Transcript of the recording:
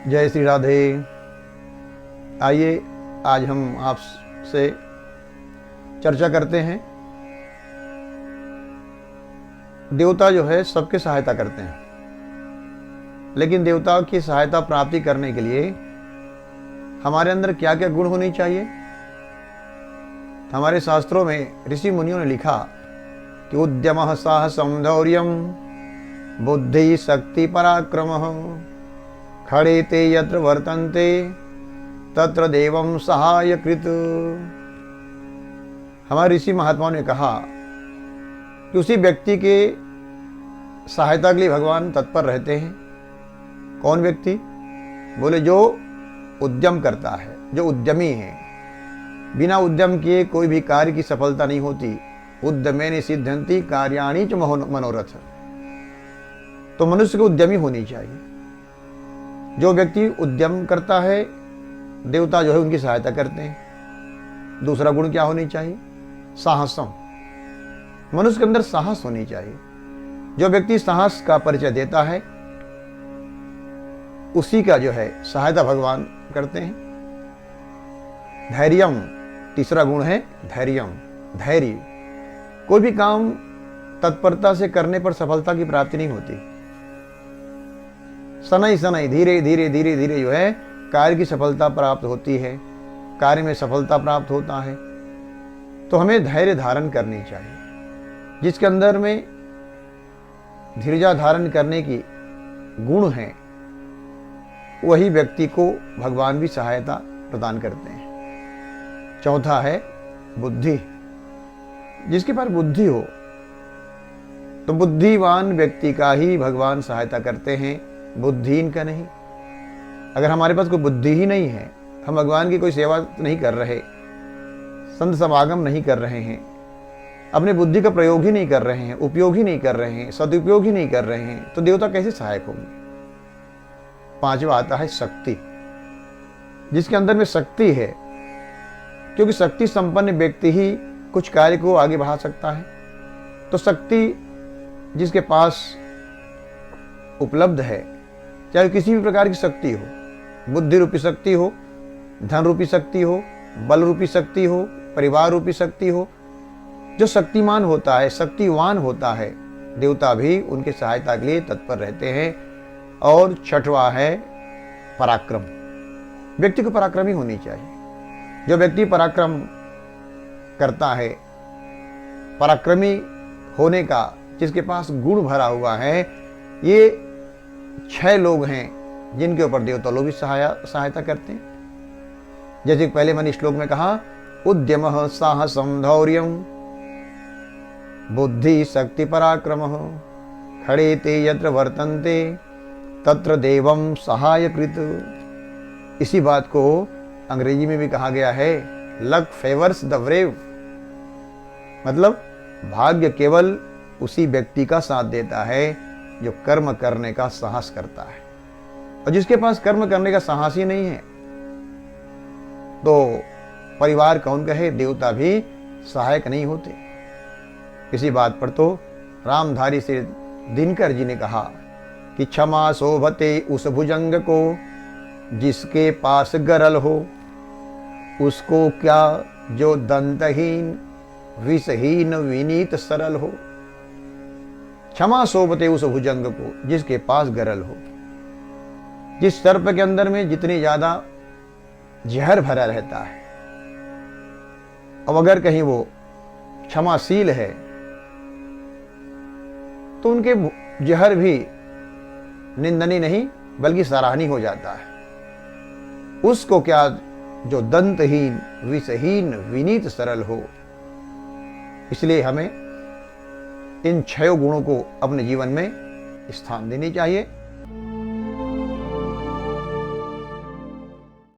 जय श्री राधे। आइए आज हम आपसे चर्चा करते हैं। देवता जो है सबके सहायता करते हैं, लेकिन देवताओं की सहायता प्राप्ति करने के लिए हमारे अंदर क्या क्या गुण होनी चाहिए। हमारे शास्त्रों में ऋषि मुनियों ने लिखा कि उद्यमः साहसं धैर्यं बुद्धि शक्ति पराक्रमः खड़े ते यत्र वर्तन्ते तत्र देवं सहायकृत। हमारे ऋषि महात्माओं ने कहा कि उसी व्यक्ति के सहायता के लिए भगवान तत्पर रहते हैं। कौन व्यक्ति? बोले जो उद्यम करता है, जो उद्यमी है। बिना उद्यम किए कोई भी कार्य की सफलता नहीं होती। उद्यमेन सिद्ध्यन्ति कार्याणि च मनोरथ। तो मनुष्य को उद्यमी होनी चाहिए। जो व्यक्ति उद्यम करता है, देवता जो है उनकी सहायता करते हैं। दूसरा गुण क्या होनी चाहिए? साहसम। मनुष्य के अंदर साहस होनी चाहिए। जो व्यक्ति साहस का परिचय देता है उसी का जो है सहायता भगवान करते हैं। धैर्यम, तीसरा गुण है धैर्यम, धैर्य। कोई भी काम तत्परता से करने पर सफलता की प्राप्ति नहीं होती। शनै शनै धीरे धीरे धीरे धीरे जो है कार्य की सफलता प्राप्त होती है, कार्य में सफलता प्राप्त होता है। तो हमें धैर्य धारण करनी चाहिए। जिसके अंदर में धीरजा धारण करने की गुण है वही व्यक्ति को भगवान भी सहायता प्रदान करते हैं। चौथा है बुद्धि। जिसके पास बुद्धि हो तो बुद्धिवान व्यक्ति का ही भगवान सहायता करते हैं, बुद्धिहीन का नहीं। अगर हमारे पास कोई बुद्धि ही नहीं है, हम भगवान की कोई सेवा नहीं कर रहे, संत समागम नहीं कर रहे हैं, अपने बुद्धि का प्रयोग ही नहीं कर रहे हैं, उपयोग ही नहीं कर रहे हैं, सदुपयोग ही नहीं कर रहे हैं, तो देवता कैसे सहायक होंगे? पांचवा आता है शक्ति। जिसके अंदर में शक्ति है, क्योंकि शक्ति संपन्न व्यक्ति ही कुछ कार्य को आगे बढ़ा सकता है। तो शक्ति जिसके पास उपलब्ध है, चाहे किसी भी प्रकार की शक्ति हो, बुद्धि रूपी शक्ति हो, धन रूपी शक्ति हो, बल रूपी शक्ति हो, परिवार रूपी शक्ति हो, जो शक्तिमान होता है, शक्तिवान होता है, देवता भी उनके सहायता के लिए तत्पर रहते हैं। और छठवां है पराक्रम। व्यक्ति को पराक्रमी होनी चाहिए। जो व्यक्ति पराक्रम करता है, पराक्रमी होने का जिसके पास गुण भरा हुआ है, ये 6 लोग हैं जिनके ऊपर देवता लोग भी सहायता करते हैं। जैसे पहले मैंने श्लोक में कहा, उद्यमः साहसं धैर्यं बुद्धि शक्ति पराक्रमः खड़े ते यत्र वर्तन्ते तत्र देवं सहायकृत। इसी बात को अंग्रेजी में भी कहा गया है, लक फेवर्स द ब्रेव। मतलब भाग्य केवल उसी व्यक्ति का साथ देता है जो कर्म करने का साहस करता है। और जिसके पास कर्म करने का साहस ही नहीं है, तो परिवार कौन कहे, देवता भी सहायक नहीं होते। इसी बात पर तो रामधारी से दिनकर जी ने कहा कि क्षमा शोभते उस भुजंग को जिसके पास गरल हो, उसको क्या जो दंतहीन विषहीन विनीत सरल हो। क्षमा शोभते उस भुजंग को जिसके पास गरल हो। जिस सर्प के अंदर में जितनी ज्यादा जहर भरा रहता है, अब अगर कहीं वो क्षमाशील है तो उनके जहर भी निंदनीय नहीं बल्कि सराहनीय हो जाता है। उसको क्या जो दंतहीन विषहीन विनीत सरल हो। इसलिए हमें इन 6 गुणों को अपने जीवन में स्थान देनी चाहिए।